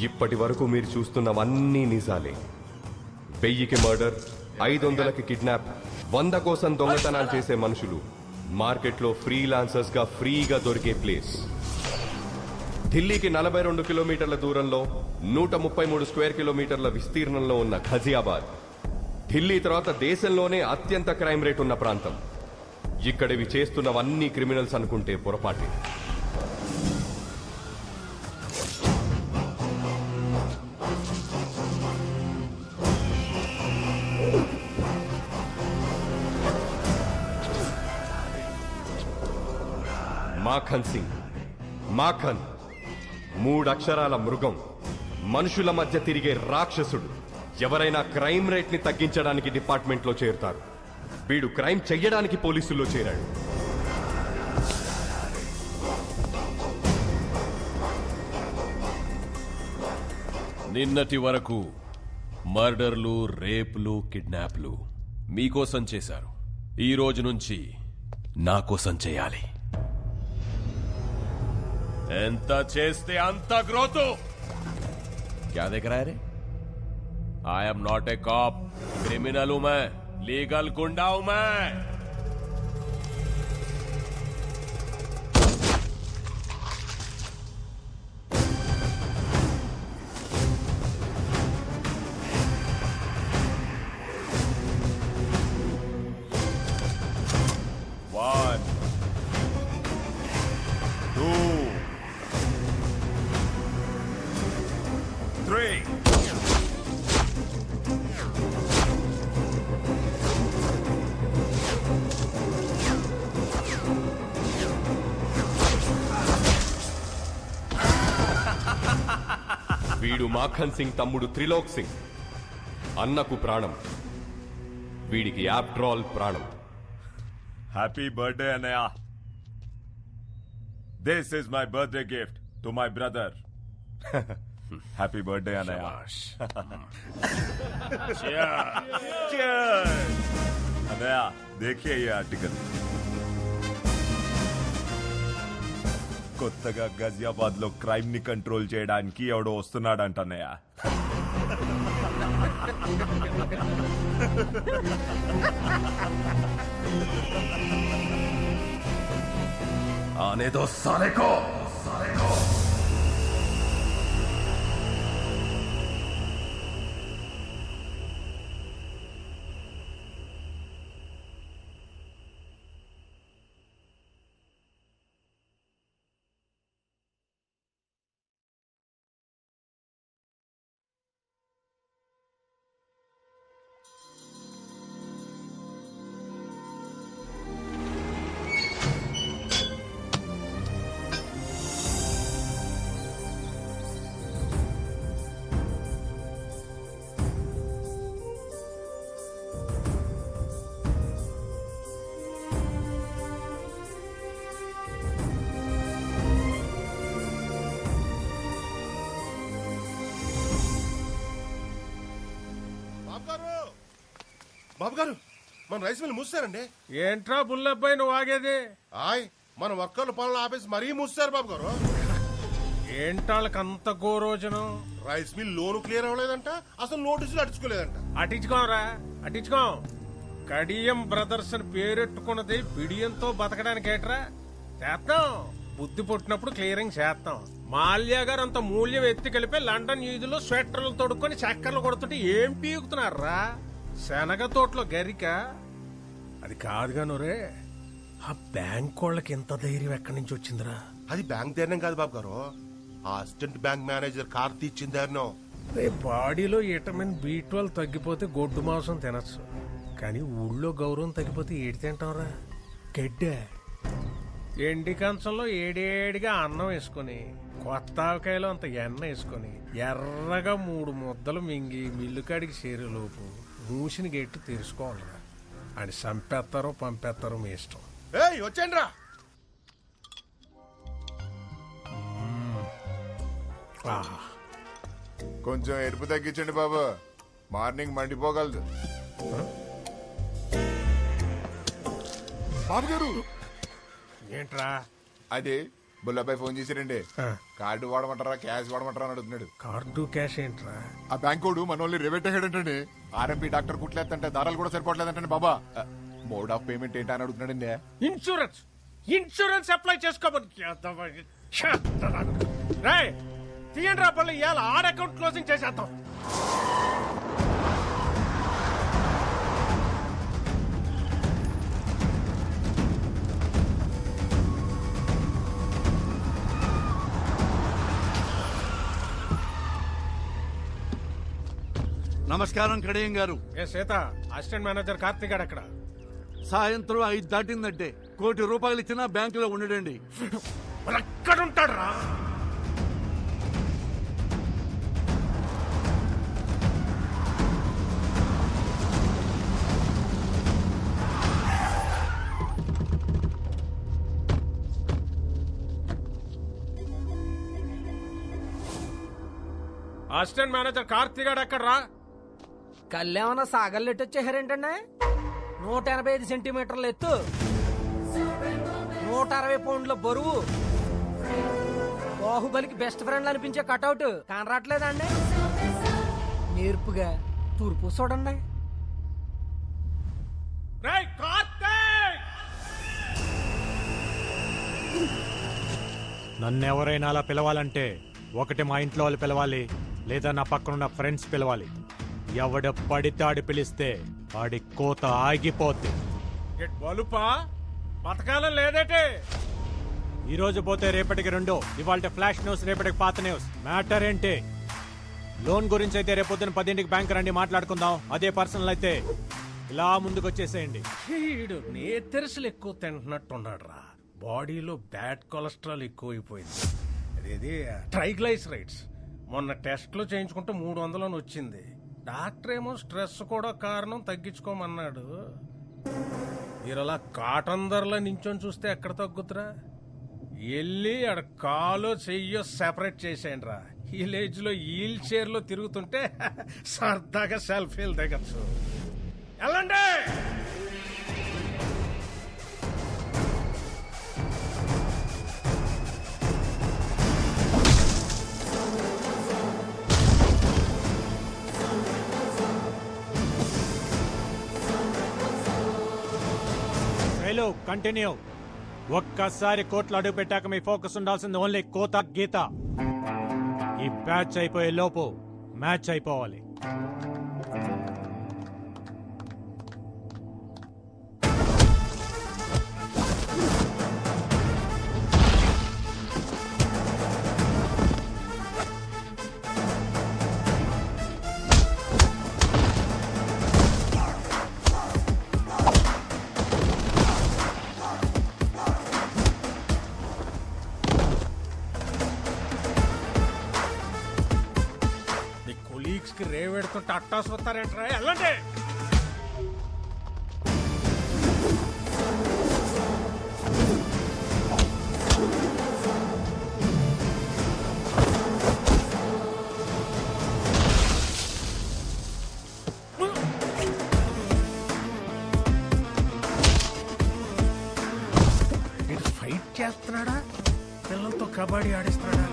ఇప్పటి వరకు మీరు చూస్తున్నవన్నీ నిజాలే. 1000కి మర్డర్, 500కి కిడ్నాప్, 100 కోసం దొంగతనాలు చేసే మనుషులు మార్కెట్లో ఫ్రీలాన్సర్స్ గా ఫ్రీగా దొరికే ప్లేస్. ఢిల్లీకి 42 కిలోమీటర్ల దూరంలో 133 స్క్వేర్ కిలోమీటర్ల విస్తీర్ణంలో ఉన్న ఘజియాబాద్ ఢిల్లీ తర్వాత దేశంలోనే అత్యంత క్రైమ్ రేట్ ఉన్న ప్రాంతం. ఇక్కడివి చేస్తున్నవన్నీ క్రిమినల్స్ అనుకుంటే పొరపాటే. మాఖన్ సింగ్, మాఖన్ 3 అక్షరాల మృగం, మనుషుల మధ్య తిరిగే రాక్షసుడు. ఎవరైనా క్రైమ్ రేట్ ని తగ్గించడానికి డిపార్ట్మెంట్ లో చేరుతారు. వీడు క్రైమ్ చెయ్యడానికి పోలీసుల్లో చేరాడు. నిన్నటి వరకు మర్డర్లు, రేపులు, కిడ్నాప్లు మీకోసం చేశారు. ఈ రోజు నుంచి నా కోసం చేయాలి. ఎంత చేస్తే అంత గ్రోత్. क्या देख रहा है रे? I am not a cop. Criminal हूं मैं, लीगल गुंडा हूं मैं. One, two, 3. వీడు మాఖన్ సింగ్ తమ్ముడు త్రిలోక్ సింగ్. అన్నకు ప్రాణం, వీడికి ఆఫ్టర్ ఆల్ ప్రాణం. హ్యాపీ బర్త్డే అన్నయ్య. This is my birthday gift to my brother. Happy birthday అన్నయ్య. అన్నయ్య దేఖియే ఈ ఆర్టికల్. కొత్తగా గజియాబాద్ లో క్రైమ్ ని కంట్రోల్ చేయడానికి ఎవడో వస్తున్నాడంట అన్నయ్య. आने दो साले को. బాబు గారు, మన రైస్ మిల్ మూసారండి. ఏంట్రా బుల్లబ్బాయి నువ్వు ఆగేది? ఆయ్, మన వర్కర్ల పనులు ఆపేసి మరీ మూసారు బాబు గారు. ఏంటాళ్ళకి అంత గోరోజనం? రైస్ మిల్ లోను క్లియర్ అవ్వలేదంట, అసలు నోటీసులు అడుచుకోలేదంట. అటించుకోరా, అటించుకో. కడియం బ్రదర్స్ అని పేరెట్టుకున్నది బిడియంతో బతకడానికి ఏట్రా? చేస్తాం, బుద్ధి పుట్టినప్పుడు క్లియరింగ్ చేస్తాం. మాల్యా గారు అంత మూల్యం ఎత్తి కలిపి లండన్ వీధిలో స్వెటర్లు తొడుక్కొని చక్కర్లు కొడుతుంటే ఏం పీకుతున్నారా? శనగ తోటలో గరిక అది కాదుగా నూరే. ఆ బ్యాంక్ వాళ్ళకి ఎంత ధైర్యం ఎక్కడి నుంచి వచ్చిందిరా? అది బ్యాంక్ ధైర్యం కాదు బాబు గారు, ఆ అసిస్టెంట్ బ్యాంక్ మేనేజర్ కార్తీ ఇచ్చిన ధైర్యం. బాడీలో విటమిన్ B12 తగ్గిపోతే గొడ్డు మాంసం తినచ్చు, కానీ ఊళ్ళో గౌరవం తగ్గిపోతే ఏడి తింటాంరా? గడ్డే. ఎండి కంచంలో ఏడేడిగా అన్నం వేసుకుని, కొత్త ఆవకాయలో అంత ఎన్న వేసుకుని, ఎర్రగా 3 ముద్దలు మింగి మిల్లుకాడికి చేరేలోపు మూసిని గెట్టు తెరుచుకోవాలరా. అని చంపేస్తారో పంపేస్తారో మీ ఇష్టం. వచ్చాను రా. కొంచెం ఎరుపు తగ్గించండి బాబు, మార్నింగ్ మండిపోగలదు. బాబు గారు ఏంట్రా? అదే బుల్లబాయ్ ఫోన్ చేశారండి ఆ. కార్డు వాడమంటారా క్యాష్ వాడమంటారా అని అడుగుతున్నాడు. కార్డు క్యాష్ ఏంట్రా? ఆ బ్యాంకోడు మనోళ్ళని రేవేట్ అయ్యాడంటండి. ఆర్ఎంపీ డాక్టర్ కుట్లేదంటే దారాలు కూడా సరిపోవట్లేదంటండి బాబా. మోడ్ ఆఫ్ పేమెంట్ ఏంటి అని అడుగుతున్నాడండి. ఇన్సూరెన్స్ అప్లై చేసుకోమని తీయండి రా పళ్ళు, ఇవాళ ఆడ అకౌంట్ క్లోజింగ్ చేసేద్దాం. నమస్కారం కడియం గారు. ఏ సీత, అసిస్టెంట్ మేనేజర్ కార్తీక్ గారు అక్కడ. సాయంత్రం 5 దాటిందంటే ₹1 కోటి ఇచ్చినా బ్యాంకులో ఉండడండి. మరి ఎక్కడ ఉంటాడు రా? అసిస్టెంట్ మేనేజర్ కార్తీక్ గారు ఎక్కడ రా? కళ్ళేమన్నా సాగల్లెట్టు వచ్చేసారేంటండి? 185 సెంటీమీటర్ల ఎత్తు, 160 పౌండ్ల బరువు, బాహుబలికి బెస్ట్ ఫ్రెండ్ అనిపించే కటౌట్ కనరాట్లేదండి? నేర్పుగా తూర్పు చూడండి. రేయ్ కార్తీక్! నన్నెవరైనా అలా పిలవాలంటే ఒకటి మా ఇంట్లో వాళ్ళు పిలవాలి, లేదా నా పక్కనున్న ఫ్రెండ్స్ పిలవాలి. ఎవడ పడితే ఆడి పిలిస్తే ఆడి కోత ఆగిపోద్ది. బలుపా బతకాలం లేదేటే? ఈ రోజు పోతే రేపటికి 2, ఇవాళ ఫ్లాష్ న్యూస్, రేపటికి పాత న్యూస్. మ్యాటర్ ఏంటి? లోన్ గురించి అయితే రేపొద్దున 10 బ్యాంక్ రండి మాట్లాడుకుందాం. అదే పర్సనల్ అయితే ఇలా ముందుకు వచ్చేసేయండి. వీడు నేతెరసలు ఎక్కువ తింటున్నట్టున్నాడు రా. బాడీలో బ్యాడ్ కొలెస్ట్రాల్ ఎక్కువైపోయింది. అదేది ట్రైగ్లైసరైడ్స్. మొన్న టెస్ట్లు చేయించుకుంటే 300 అని వచ్చింది. డాక్టర్ ఏమో స్ట్రెస్ కూడా కారణం, తగ్గించుకోమన్నాడు. మీరలా కాటన్ ధరలో నించొని చూస్తే ఎక్కడ తగ్గుతురా? వెళ్ళి ఆడ కాలో చెయ్యో సెపరేట్ చేసేయండి రా. ఈ ఏజ్ లో వీల్ చైర్ లో తిరుగుతుంటే సరదాగా సెల్ఫీలు దిగచ్చు. వెళ్ళండి. Hello, continue. ఒక్కసారి కోట్లు అడుగు పెట్టాక మీ ఫోకస్ ఉండాల్సింది ఓన్లీ కోత గీత. ఈ బ్యాచ్ అయిపోయే లోపు మ్యాచ్ అయిపోవాలి. రేవెడుతుంటే అట్టాసు వస్తారేంట్రా? వెళ్ళండి. ఇది ఫైట్ చేస్తున్నాడా, పిల్లలతో కబడ్డీ ఆడిస్తున్నాడా?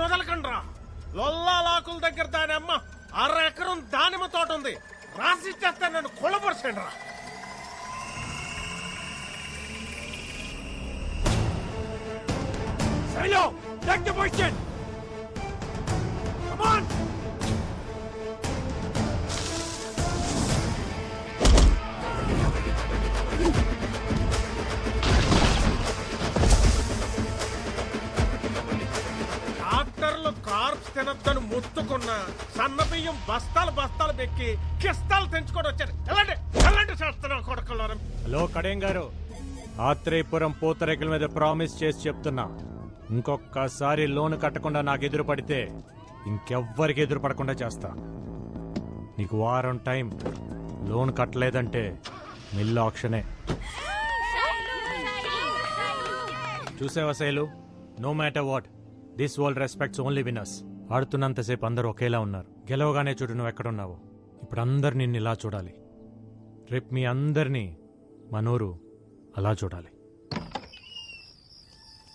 వదలకండ్రా. లొల్లాలాకుల దగ్గర దాని అమ్మ 6 ఎకరం దానిమ్మ తోట ఉంది. రాసిచ్చేస్తే నన్ను కొలపరచండి రా. Take the position. Come on. డాక్టర్లు కార్బ్స్ తినొద్దని ముత్తుకున్న సన్న బియ్యం బస్తాలు పెక్కి కిస్తాలు తెంచుకొని వచ్చారు. ఎలాంటి చేస్తున్నావు కొడుకున్నారు? హలో కడియం గారు, ఆత్రేయపురం పూతరేకుల మీద ప్రామిస్ చేసి చెప్తున్నా, ఇంకొకసారి లోన్ కట్టకుండా నాకు ఎదురు పడితే ఇంకెవ్వరికి ఎదురు పడకుండా చేస్తా. నీకు వారం టైం. లోన్ కట్టలేదంటే మిల్ ఆక్షనే. చూసావా Shailu, no matter what, this world respects only winners. ఆడుతున్నంతసేపు అందరూ ఒకేలా ఉన్నారు. గెలవగానే చూడు నువ్వు ఎక్కడున్నావు. ఇప్పుడు అందరు నిన్ను ఇలా చూడాలి. రేపు మీ అందరినీ మనోరు అలా చూడాలి.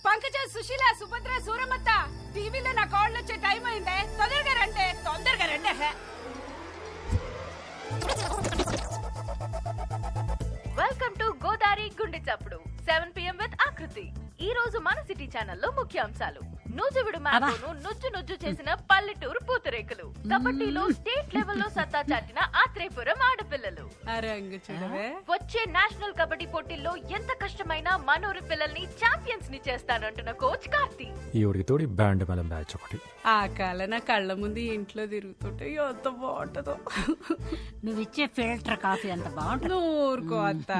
పంకజ, సుశీల, సుభద్ర, సూరమత్త, టీవీలో నా కాళ్ళు వచ్చే టైం అయిందే. తొందరగా రండి. వెల్కమ్ టు గోదావరి గుండె చప్పుడు 7 PM విత్ ఆకృతి. ఈ రోజు మన సిటీ ఛానల్లో ముఖ్యాంశాలు. నూజువిడు మ్యాంగోను నుజ్జు చేసిన పల్లెటూరు పూతరేకులు. కబడ్డీలో స్టేట్ లెవెల్లో సత్తా చాటిన ఆత్రేయపురం ఆడపిల్లలు. వచ్చే నేషనల్ కబడ్డీ పోటీల్లో ఎంత కష్టమైనా మనూరి పిల్లల్ని ఛాంపియన్స్ ని చేస్తానంటున్న కోచ్ కార్తీ. ఈ ఉడికి తోడి బ్యాండ్ మేళం బ్యాచ్ ఒకటి. ఆ కాల నా కళ్ళ ముందు ఇంట్లో తిరుగుతుంటే ఎంత బాగుంటుందో. నువ్విచ్చే ఫిల్టర్ కాఫీ అంత బాగుంటుంది. ఊరుకో అత్త.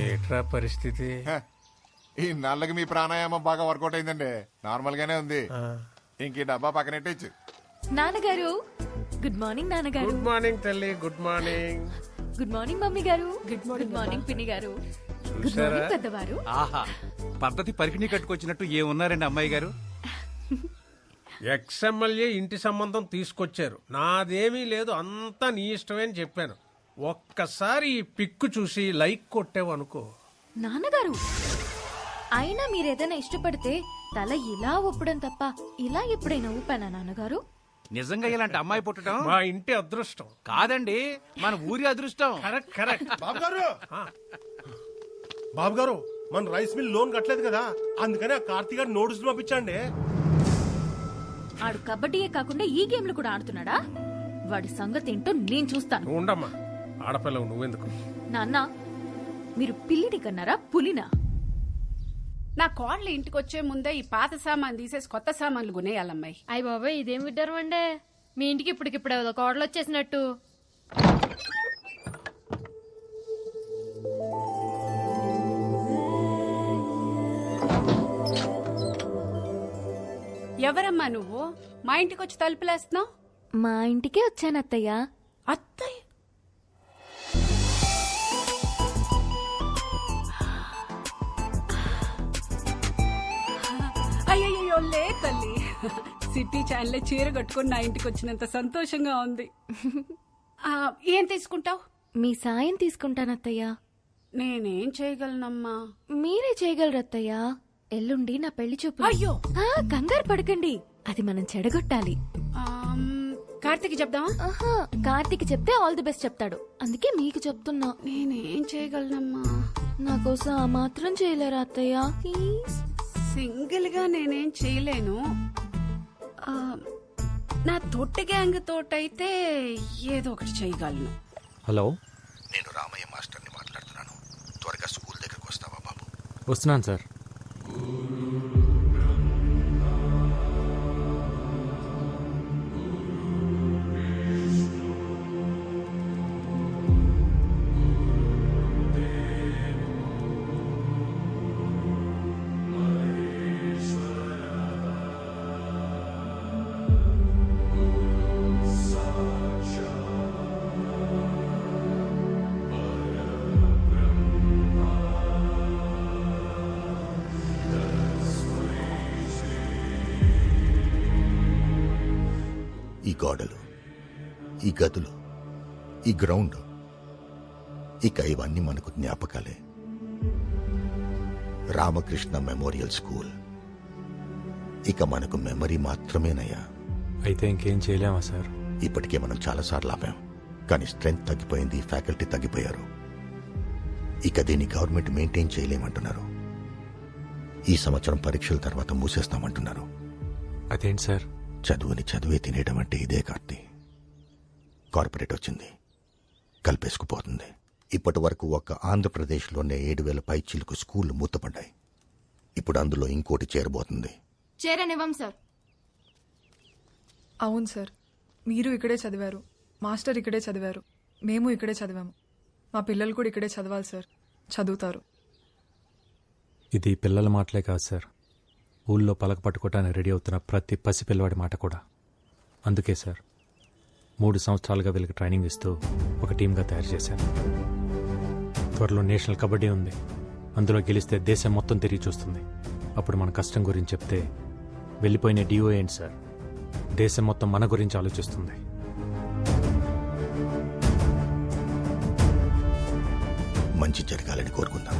ఏట్రా పరిస్థితి? ఈ నల్లకి మీ ప్రాణాయామం బాగా వర్కౌట్ అయిందండి. నార్మల్ గానే ఉంది. ఇంక ఈ డబ్బా పక్కనెట్టచ్చు. నాన్నగారు గుడ్ మార్నింగ్. నాన్నగారు గుడ్ మార్నింగ్ తల్లి. Good morning. Good morning mummy గారు. గుడ్ మార్నింగ్ పిన్ని గారు. గుడ్ మార్నింగ్ పెద్దవారు. ఆహా, పద్ధతి పరికిణి కట్టుకొచ్చినట్టు ఏమున్నారండి అమ్మాయి గారు? ఎక్స్ఎమ్మెల్యే ఇంటి సంబంధం తీసుకొచ్చారు. నాదేమీ లేదు, అంతా నీ ఇష్టమే అని చెప్పాను. ఒక్కసారి ఈ పిక్కు చూసి లైక్ కొట్టావు అనుకో. నాన్నగారు, అయినా మీరేదైనా ఇష్టపడితే తల ఇలా ఊపడం తప్ప ఇలా ఎప్పుడైనా ఊపానా నాన్నగారు? నిజంగా ఇలాంటి అమ్మాయి పుట్టడం మా ఇంటి అదృష్టం కాదండి, మన ఊరి అదృష్టం. కరెక్ట్. బాబు గారు మన రైస్ మిల్ లోన్ కట్టలేదు కదా, అందుకని ఆ కార్తీక్ గారు నోటీసులు పంపించండి. ఆడు కబడ్డీయే కాకుండా ఈ గేమ్లు కూడా ఆడుతున్నాడా? వాడి సంగతి ఏంటో నేను చూస్తాను. ఉండమ్మా, ఆడపిల్లవు నువ్వెందుకు? నాన్న, మీరు పిల్లిని కన్నారా పులినా? నా కోడలు ఇంటికి వచ్చే ముందే ఈ పాత సామాన్ తీసేసి కొత్త సామాన్లు కొనేయాలమ్మాయి. అయ్య బాబాయ్, ఇదేం విడ్డారు అండే? మీ ఇంటికి ఇప్పటికిప్పుడు కోడలు వచ్చేసినట్టు. ఎవరమ్మా నువ్వు? మా ఇంటికి వచ్చి తలుపులేస్తున్నావు? మా ఇంటికే వచ్చాను అత్తయ్య. అత్తయ్య? అయ్యయ్యో లే తల్లి, సిటీ ఛానల్ చీర కట్టుకుని నా ఇంటికి వచ్చినంత సంతోషంగా ఉంది. ఏం తీసుకుంటావు? మీ సాయం తీసుకుంటాను అత్తయ్య. నేనేం చేయగలనమ్మా? మీరే చేయగలరు అత్తయ్య. ఎల్లుండి నా పెళ్లి చూపు. అయ్యో, కంగారు పడకండి, అది మనం చెడగొట్టాలి. కార్తీక్ చెప్దామా? కార్తీక్ చెప్తే ఆల్ ది బెస్ట్ చెప్తాడు, అందుకే మీకు చెప్తున్నా. నేనేం చేయగలనమ్మా? నా కోసం ఆ మాత్రం చేయలేరా అత్తయ్య? ప్లీజ్. సింగిల్ గా నేనేం చేయలేను. నా తొట్టి గ్యాంగ్ తోటైతే ఏదో ఒకటి చేయగలను. హలో, నేను రామయ్య మాస్టర్ని మాట్లాడుతున్నాను. త్వరగా స్కూల్ దగ్గరకు వస్తావా బాబు? వస్తున్నాను సార్. ఈ గోడలు, ఈ గదులు, ఈ గ్రౌండ్, ఇక ఇవన్నీ మనకు జ్ఞాపకాలే. రామకృష్ణ మెమోరియల్ స్కూల్ ఇక మనకు మెమరీ మాత్రమేనయ్యా. అయితే ఇంకేం చేయలేమా సార్? ఇప్పటికే మనం చాలాసార్లు ఆపాం, కానీ స్ట్రెంగ్త్ తగ్గిపోయింది, ఫ్యాకల్టీ తగ్గిపోయారు. ఇక దీన్ని గవర్నమెంట్ మెయింటైన్ చేయలేమంటున్నారు. ఈ సంవత్సరం పరీక్షల తర్వాత మూసేస్తామంటున్నారు. అదేంటి సార్? చదువుని చదువే తినేయడం అంటే ఇదే కార్తీ. కార్పొరేట్ వచ్చింది, కలిపేసుకుపోతుంది. ఇప్పటి వరకు ఒక్క ఆంధ్రప్రదేశ్లోనే 7,000 పైచిలకు స్కూళ్లు మూతపడ్డాయి. ఇప్పుడు అందులో ఇంకోటి చేరబోతుంది. చేరనివ్వం సార్. అవును సార్, మీరు ఇక్కడే చదివారు, మాస్టర్ ఇక్కడే చదివారు, మేము ఇక్కడే చదివాము. మా పిల్లలు కూడా ఇక్కడే చదవాలి సార్, చదువుతారు. ఇది పిల్లల మాటలే కాదు సార్, ఊళ్ళో పలక పట్టుకోవటానికి రెడీ అవుతున్న ప్రతి పసిపిల్లవాడి మాట కూడా. అందుకే సార్ 3 సంవత్సరాలుగా వీళ్ళకి ట్రైనింగ్ ఇస్తూ ఒక టీంగా తయారు చేశాను. త్వరలో నేషనల్ కబడ్డీ ఉంది. అందులో గెలిస్తే దేశం మొత్తం తిరిగి చూస్తుంది. అప్పుడు మన కష్టం గురించి చెప్తే వెళ్ళిపోయిన డిఓ ఏంటి సార్, దేశం మొత్తం మన గురించి ఆలోచిస్తుంది. మంచి జరగాలని కోరుకుందాం.